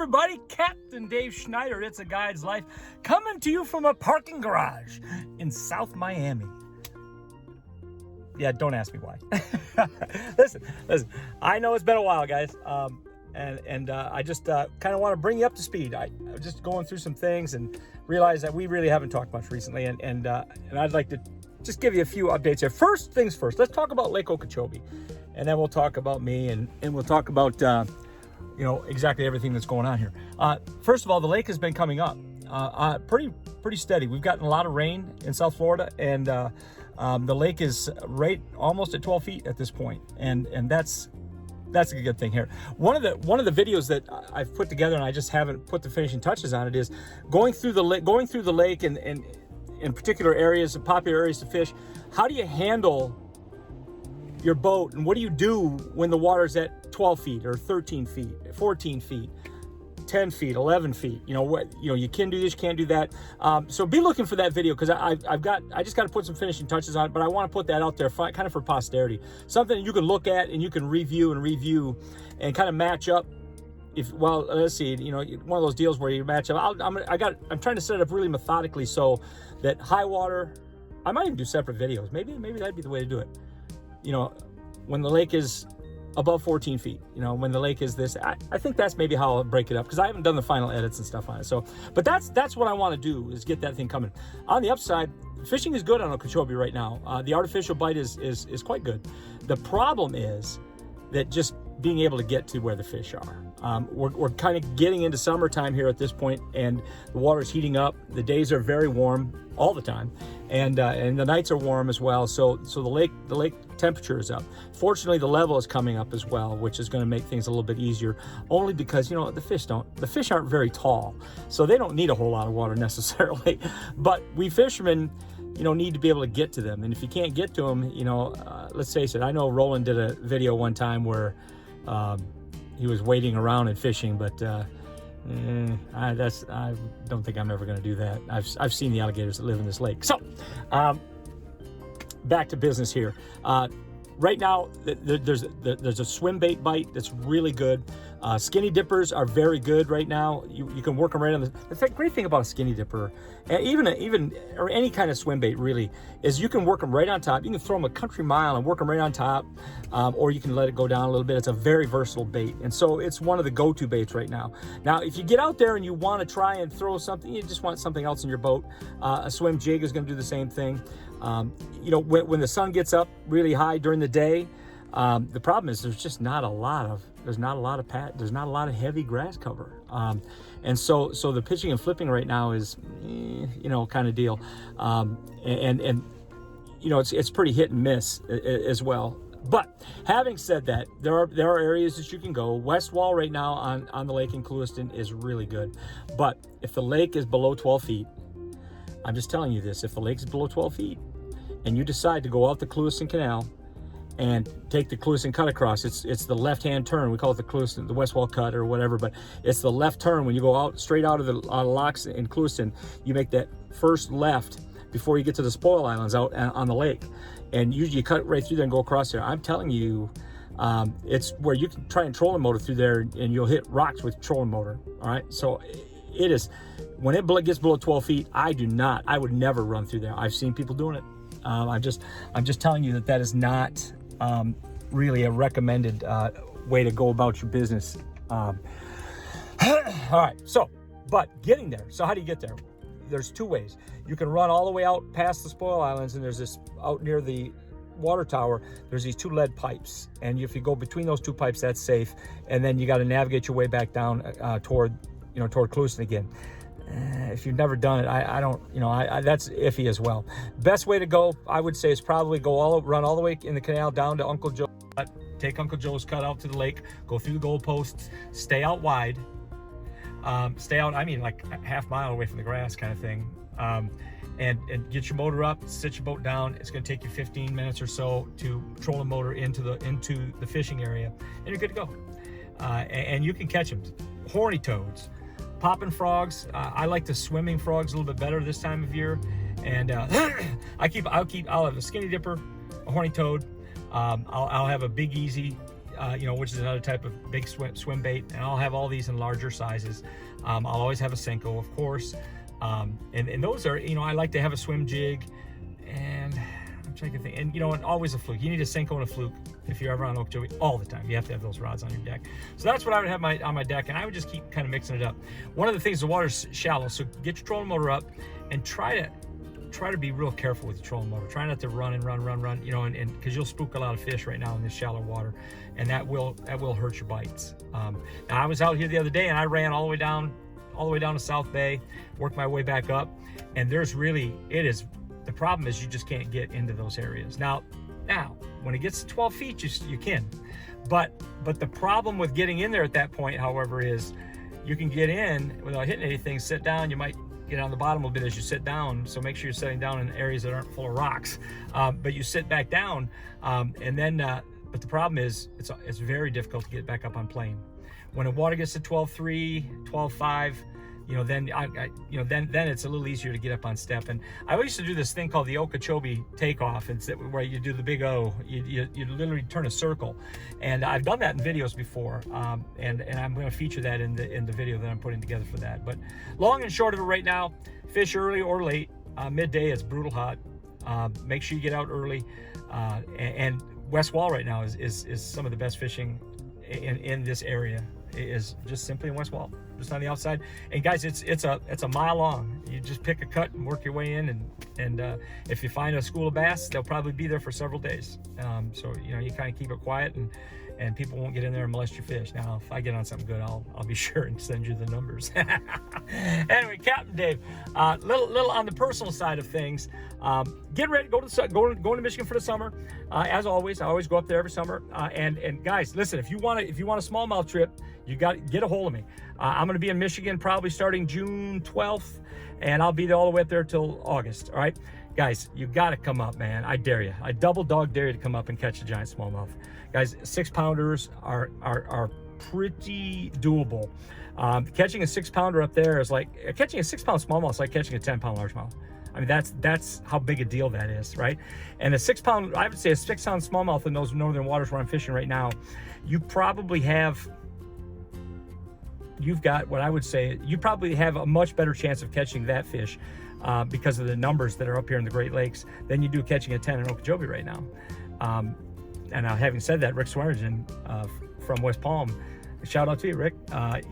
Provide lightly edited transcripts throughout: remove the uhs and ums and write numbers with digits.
everybody, Captain Dave Schneider, It's a Guide's Life, coming to you from a parking garage in South Miami. Yeah, don't ask me why. Listen, I know it's been a while, guys, and I just kind of want to bring you up to speed. I'm just going through some things and realize that we really haven't talked much recently, and I'd like to just give you a few updates here. First things first, let's talk about Lake Okeechobee, and then we'll talk about me, and we'll talk about exactly everything that's going on here. First of all, the lake has been coming up pretty steady. We've gotten a lot of rain in South Florida, and the lake is right almost at 12 feet at this point, and that's a good thing here. One of the videos that I've put together, and I just haven't put the finishing touches on it, is going through the lake and in particular areas, popular areas to fish. How do you handle your boat, and what do you do when the water's at 12 feet or 13 feet, 14 feet, 10 feet, 11 feet? You can do this, you can't do that. So be looking for that video, because I just got to put some finishing touches on it, but I want to put that out there kind of for posterity. Something you can look at and you can review and kind of match up. Let's see, one of those deals where you match up. I'm trying to set it up really methodically so that high water, I might even do separate videos. Maybe that'd be the way to do it. When the lake is above 14 feet, when the lake is this, I think that's maybe how I'll break it up, because I haven't done the final edits and stuff on it. So, but that's what I want to do, is get that thing coming. On the upside, fishing is good on Okeechobee right now. The artificial bite is quite good. The problem is that just being able to get to where the fish are. We're kind of getting into summertime here at this point, and the water's heating up. The days are very warm all the time, and the nights are warm as well. So the lake temperature is up. Fortunately, the level is coming up as well, which is going to make things a little bit easier. Only because the fish aren't very tall, so they don't need a whole lot of water necessarily. But we fishermen, need to be able to get to them, and if you can't get to them, let's face it. I know Roland did a video one time where he was waiting around and fishing, but I don't think I'm ever going to do that. I've seen the alligators that live in this lake. So back to business here. Right now, there's a swim bait bite that's really good. Skinny dippers are very good right now. You can work them right on the great thing about a skinny dipper, and even or any kind of swim bait really, is you can work them right on top. You can throw them a country mile and work them right on top, or you can let it go down a little bit. It's a very versatile bait, and so it's one of the go-to baits right now. Now, if you get out there and you want to try and throw something, you just want something else in your boat, a swim jig is going to do the same thing. When the sun gets up really high during the day, the problem is there's not a lot of heavy grass cover, and so the pitching and flipping right now is kind of deal, and it's pretty hit and miss as well. But having said that, there are areas that you can go. West Wall right now on the lake in Clewiston is really good, but if the lake is below 12 feet, I'm just telling you this, if the lake is below 12 feet and you decide to go out the Clewiston Canal and take the Clewiston cut across, it's the left-hand turn. We call it the West Wall cut or whatever, but it's the left turn. When you go out straight out of the locks in Clewiston, you make that first left before you get to the spoil islands out on the lake, and you cut right through there and go across there. I'm telling you, it's where you can try and trolling motor through there, and you'll hit rocks with trolling motor. All right, so it is, when it gets below 12 feet, I would never run through there. I've seen people doing it. I'm just telling you that is not really a recommended way to go about your business. All right, but getting there. So how do you get there? There's two ways. You can run all the way out past the spoil islands, and there's this out near the water tower, there's these two lead pipes, and if you go between those two pipes, that's safe. And then you got to navigate your way back down toward Clewiston again. If you've never done it, I don't, that's iffy as well. Best way to go, I would say, is probably run all the way in the canal down to Uncle Joe's cut, take Uncle Joe's cut out to the lake, go through the goalposts, stay out wide, like a half mile away from the grass kind of thing, and get your motor up, sit your boat down. It's going to take you 15 minutes or so to troll the motor into the fishing area, and you're good to go. And you can catch them, horny toads, popping frogs. I like the swimming frogs a little bit better this time of year, and I'll have a skinny dipper, a horny toad. I'll have a big easy which is another type of big swim bait, and I'll have all these in larger sizes. I'll always have a Senko, of course, and those are, I like to have a swim jig, and I'm trying to think, and and always a fluke. You need a Senko and a fluke if you're ever on Okeechobee all the time. You have to have those rods on your deck. So that's what I would have on my deck, and I would just keep kind of mixing it up. One of the things, the water's shallow, so get your trolling motor up and try to be real careful with your trolling motor. Try not to run, and because you'll spook a lot of fish right now in this shallow water, and that will hurt your bites. Now I was out here the other day, and I ran all the way down to South Bay, worked my way back up, and the problem is you just can't get into those areas. Now, when it gets to 12 feet, you can, but the problem with getting in there at that point, however, is you can get in without hitting anything, sit down, you might get on the bottom a bit as you sit down, so make sure you're sitting down in areas that aren't full of rocks, but you sit back down, and then but the problem is it's very difficult to get back up on plane. When the water gets to 12.3, 12.5, then it's a little easier to get up on step. And I used to do this thing called the Okeechobee takeoff, and where you do the big O, you literally turn a circle, and I've done that in videos before, and I'm going to feature that in the video that I'm putting together for that. But long and short of it right now, fish early or late. Midday it's brutal hot. Make sure you get out early, and West Wall right now is some of the best fishing in this area. It is just simply in West Wall, just on the outside. And guys, it's a mile long. You just pick a cut and work your way in, and if you find a school of bass, they'll probably be there for several days. So you kind of keep it quiet, and people won't get in there and molest your fish. Now, if I get on something good, I'll be sure and send you the numbers. Anyway, Captain Dave, little on the personal side of things. Get ready, going to Michigan for the summer. As always, I always go up there every summer. And guys, listen, if you want a smallmouth trip, you got to get a hold of me. I'm going to be in Michigan probably starting June 12th, and I'll be there all the way up there till August. All right, guys, you got to come up, man. I dare you. I double dog dare you to come up and catch a giant smallmouth. Guys, 6-pounders are pretty doable. Catching a 6-pounder up there is like catching a 6-pound smallmouth is like catching a 10-pound largemouth. I mean, that's how big a deal that is, right? And a 6-pound, I would say a 6-pound smallmouth in those northern waters where I'm fishing right now, you've got what I would say, you probably have a much better chance of catching that fish because of the numbers that are up here in the Great Lakes than you do catching a 10 in Okeechobee right now. And now, having said that, Rick Swearingen from West Palm, shout out to you, Rick.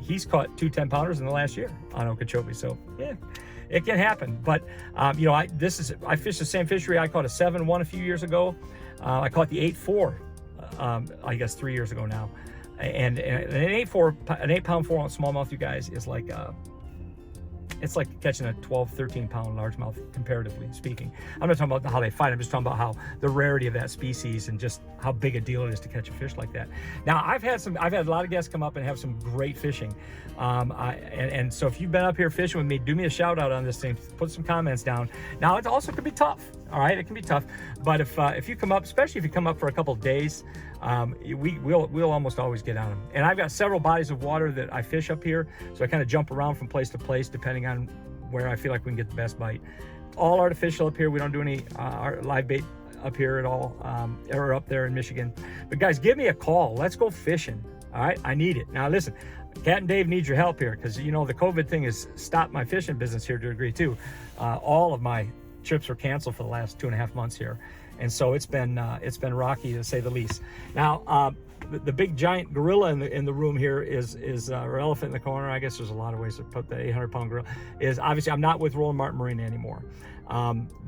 He's caught 2 10-pounders in the last year on Okeechobee. So yeah, it can happen. But I fished the same fishery. I caught a 7-1 a few years ago. I caught the 8-4, I guess 3 years ago now. And an 8-pound 4-ounce smallmouth, you guys, is like it's like catching a 12, 13-pound largemouth, comparatively speaking. I'm not talking about how they fight. I'm just talking about how the rarity of that species and just how big a deal it is to catch a fish like that. Now, I've had a lot of guests come up and have some great fishing. And so if you've been up here fishing with me, do me a shout out on this thing. Put some comments down. Now, it also could be tough. All right, it can be tough. But if you come up, especially if you come up for a couple of days, we'll almost always get on them. And I've got several bodies of water that I fish up here, so I kind of jump around from place to place depending on where I feel like we can get the best bite. All artificial up here. We don't do any live bait up here at all, or up there in Michigan. But guys, give me a call. Let's go fishing. All right, I need it. Now listen, Captain Dave needs your help here because the COVID thing has stopped my fishing business here to a degree too. All of my trips were canceled for the last 2.5 months here, and so it's been rocky to say the least. Now the big giant gorilla in the room here is or elephant in the corner. I guess there's a lot of ways to put the 800-pound gorilla. Is obviously I'm not with Roland Martin Marina anymore.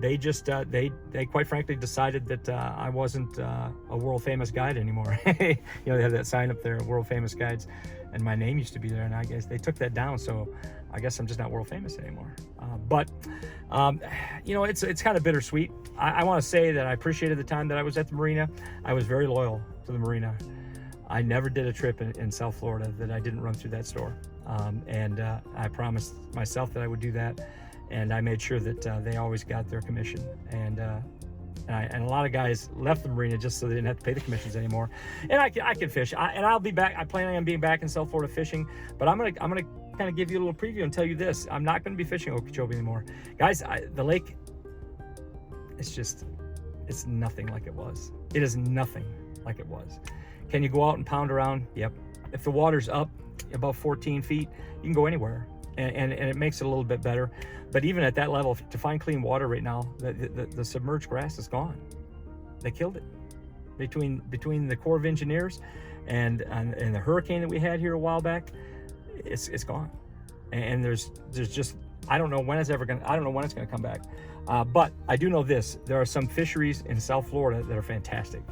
They just they quite frankly decided that I wasn't a world famous guide anymore. They have that sign up there, world famous guides, and my name used to be there, and I guess they took that down. So I guess I'm just not world famous anymore. But it's kind of bittersweet. I want to say that I appreciated the time that I was at the marina. I was very loyal to the marina. I never did a trip in South Florida that I didn't run through that store. And I promised myself that I would do that. And I made sure that they always got their commission. And a lot of guys left the marina just so they didn't have to pay the commissions anymore. And I can fish. And I'll be back. I plan on being back in South Florida fishing. But I'm gonna kind of give you a little preview and tell you this: I'm not going to be fishing Okeechobee anymore, guys. The lake, it's nothing like it was. It is nothing like it was. Can you go out and pound around? Yep. If the water's up about 14 feet, you can go anywhere, and it makes it a little bit better. But even at that level, to find clean water right now, the submerged grass is gone. They killed it. Between the Corps of Engineers and the hurricane that we had here a while back, it's gone. And there's just, I don't know when it's gonna come back. But I do know this: there are some fisheries in South Florida that are fantastic,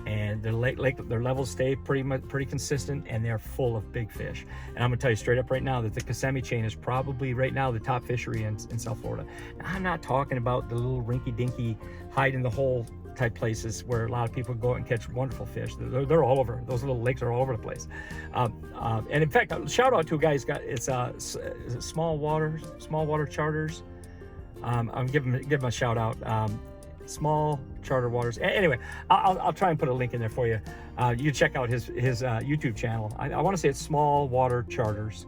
and their their levels stay pretty consistent, and they're full of big fish. And I'm gonna tell you straight up right now that the Kissimmee chain is probably right now the top fishery in South Florida. Now, I'm not talking about the little rinky-dinky hide in the hole type places where a lot of people go out and catch wonderful fish. They're all over. Those little lakes are all over the place. And in fact, shout out to a guy who's got, is it Small Water Charters. I'm giving him a shout out. Small Charter Waters. Anyway, I'll try and put a link in there for you. You check out his YouTube channel. I want to say it's Small Water Charters.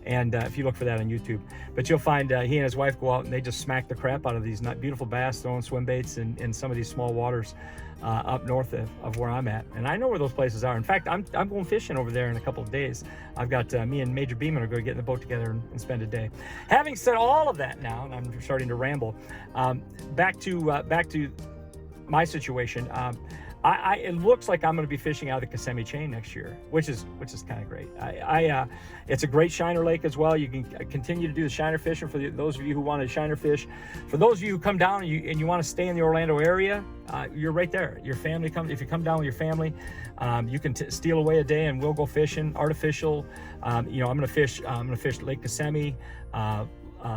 And if you look for that on YouTube, but you'll find he and his wife go out and they just smack the crap out of these beautiful bass, throwing swim baits in some of these small waters up north of where I'm at. And I know where those places are. In fact, I'm going fishing over there in a couple of days. I've got me and Major Beeman are going to get in the boat together and spend a day. Having said all of that now, and I'm starting to ramble, back to my situation. It looks like I'm going to be fishing out of the Kissimmee chain next year, which is kind of great. It's a great shiner lake as well. You can continue to do the shiner fishing for those of you who want to shiner fish. For those of you who come down and you want to stay in the Orlando area, you're right there. Your family if you come down with your family, you can steal away a day and we'll go fishing. Artificial, I'm going to fish Lake Kissimmee.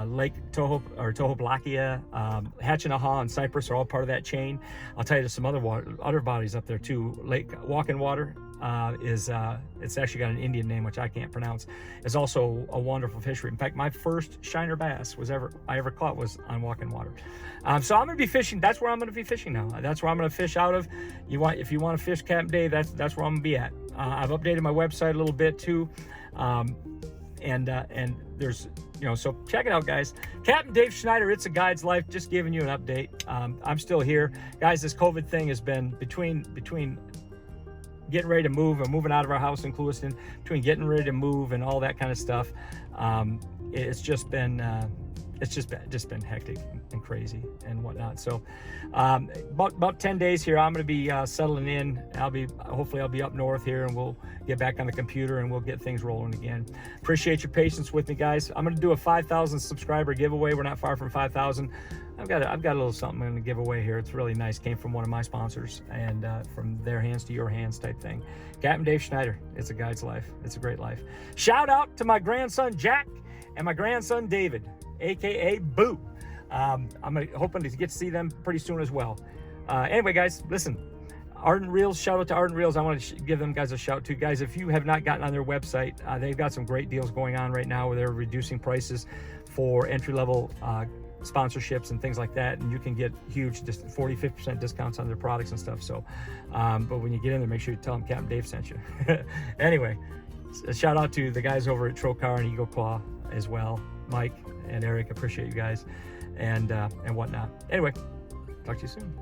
Lake Tohoplakia, Hatchinaha, and Cypress are all part of that chain. I'll tell you, there's some other bodies up there too. Lake Walking Water it's actually got an Indian name which I can't pronounce. It's also a wonderful fishery. In fact, my first shiner bass I ever caught was on Walking Water. So I'm going to be fishing. That's where I'm going to be fishing now. That's where I'm going to fish out of. If you want to fish Camp Dave, that's where I'm going to be at. I've updated my website a little bit too. And there's, so check it out, guys. Captain Dave Schneider, It's a Guide's Life, just giving you an update. I'm still here. Guys, this COVID thing has been between getting ready to move and moving out of our house in Clewiston, between getting ready to move and all that kind of stuff. It's just been hectic and crazy and whatnot. So about 10 days here, I'm going to be settling in. Hopefully I'll be up north here, and we'll get back on the computer and we'll get things rolling again. Appreciate your patience with me, guys. I'm going to do a 5,000 subscriber giveaway. We're not far from 5,000. I've got a little something I'm going to give away here. It's really nice. Came from one of my sponsors, and from their hands to your hands type thing. Captain Dave Schneider, It's a Guide's Life. It's a great life. Shout out to my grandson Jack and my grandson David, aka Boo. I'm hoping to get to see them pretty soon as well. Anyway, guys, listen. Ardent Reels, shout out to Ardent Reels. I want to give them guys a shout too. Guys, if you have not gotten on their website, they've got some great deals going on right now where they're reducing prices for entry-level sponsorships and things like that, and you can get huge 40-50% discounts on their products and stuff. So but when you get in there, make sure you tell them Captain Dave sent you. Anyway, a shout out to the guys over at Trocar and Eagle Claw as well. Mike and Eric, appreciate you guys and whatnot. Anyway, talk to you soon.